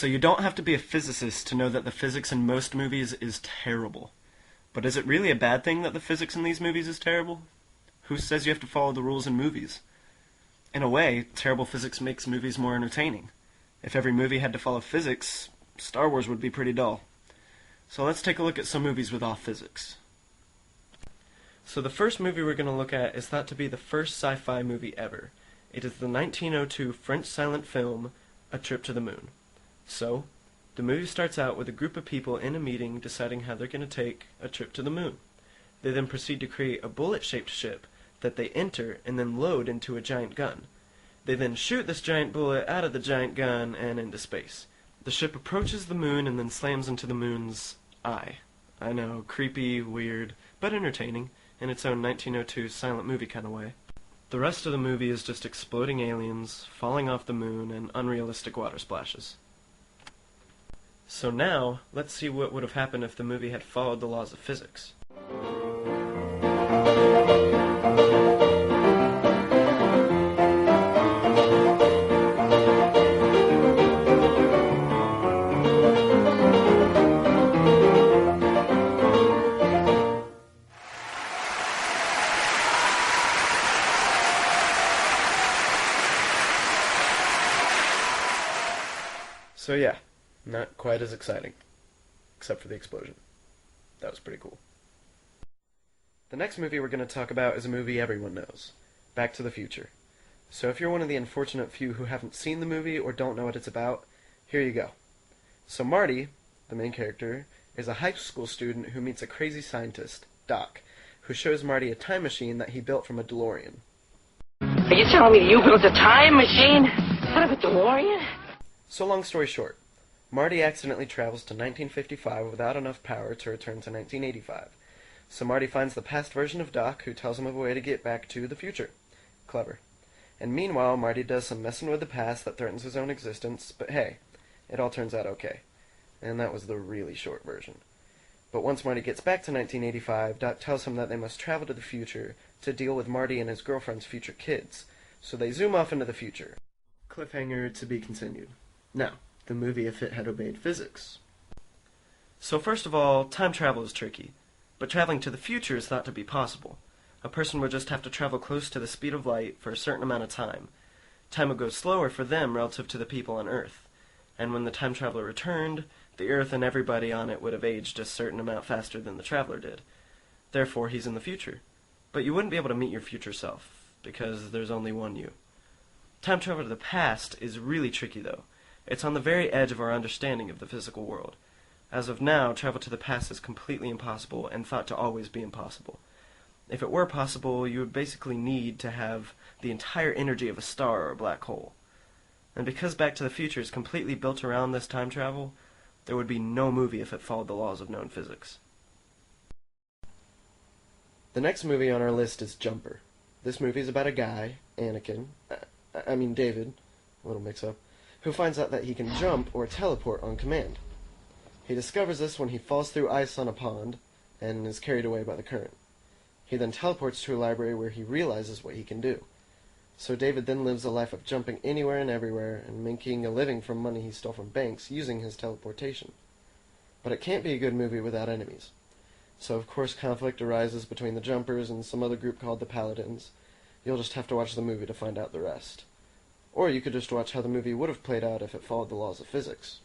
So you don't have to be a physicist to know that the physics in most movies is terrible. But is it really a bad thing that the physics in these movies is terrible? Who says you have to follow the rules in movies? In a way, terrible physics makes movies more entertaining. If every movie had to follow physics, Star Wars would be pretty dull. So let's take a look at some movies with off physics. So the first movie we're going to look at is thought to be the first sci-fi movie ever. It is the 1902 French silent film, A Trip to the Moon. So, the movie starts out with a group of people in a meeting deciding how they're going to take a trip to the moon. They then proceed to create a bullet-shaped ship that they enter and then load into a giant gun. They then shoot this giant bullet out of the giant gun and into space. The ship approaches the moon and then slams into the moon's eye. I know, creepy, weird, but entertaining, in its own 1902 silent movie kind of way. The rest of the movie is just exploding aliens, falling off the moon, and unrealistic water splashes. So now, let's see what would have happened if the movie had followed the laws of physics. So yeah, not quite as exciting, except for the explosion. That was pretty cool. The next movie we're going to talk about is a movie everyone knows, Back to the Future. So if you're one of the unfortunate few who haven't seen the movie or don't know what it's about, here you go. So Marty, the main character, is a high school student who meets a crazy scientist, Doc, who shows Marty a time machine that he built from a DeLorean. Are you telling me you built a time machine out of a DeLorean? So long story short, Marty accidentally travels to 1955 without enough power to return to 1985. So Marty finds the past version of Doc, who tells him of a way to get back to the future. Clever. And meanwhile, Marty does some messing with the past that threatens his own existence, but hey, it all turns out okay. And that was the really short version. But once Marty gets back to 1985, Doc tells him that they must travel to the future to deal with Marty and his girlfriend's future kids. So they zoom off into the future. Cliffhanger to be continued. Now, the movie if it had obeyed physics. So first of all, time travel is tricky, but traveling to the future is thought to be possible. A person would just have to travel close to the speed of light for a certain amount of time. Time would go slower for them relative to the people on Earth, and when the time traveler returned, the Earth and everybody on it would have aged a certain amount faster than the traveler did. Therefore, he's in the future. But you wouldn't be able to meet your future self, because there's only one you. Time travel to the past is really tricky, though. It's on the very edge of our understanding of the physical world. As of now, travel to the past is completely impossible and thought to always be impossible. If it were possible, you would basically need to have the entire energy of a star or a black hole. And because Back to the Future is completely built around this time travel, there would be no movie if it followed the laws of known physics. The next movie on our list is Jumper. This movie is about a guy, David, a little mix-up, who finds out that he can jump or teleport on command. He discovers this when he falls through ice on a pond and is carried away by the current. He then teleports to a library where he realizes what he can do. So David then lives a life of jumping anywhere and everywhere and making a living from money he stole from banks using his teleportation. But it can't be a good movie without enemies. So of course conflict arises between the Jumpers and some other group called the Paladins. You'll just have to watch the movie to find out the rest. Or you could just watch how the movie would have played out if it followed the laws of physics.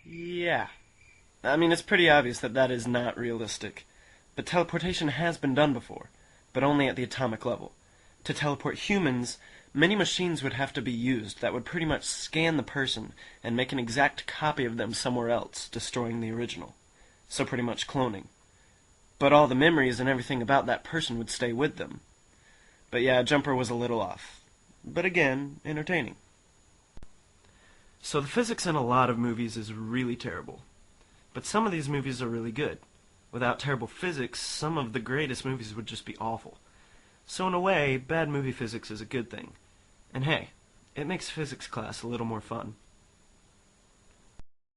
Yeah. It's pretty obvious that that is not realistic. But teleportation has been done before, but only at the atomic level. To teleport humans, many machines would have to be used that would pretty much scan the person and make an exact copy of them somewhere else, destroying the original. So pretty much cloning. But all the memories and everything about that person would stay with them. But yeah, Jumper was a little off. But again, entertaining. So the physics in a lot of movies is really terrible. But some of these movies are really good. Without terrible physics, some of the greatest movies would just be awful. So in a way, bad movie physics is a good thing. And hey, it makes physics class a little more fun.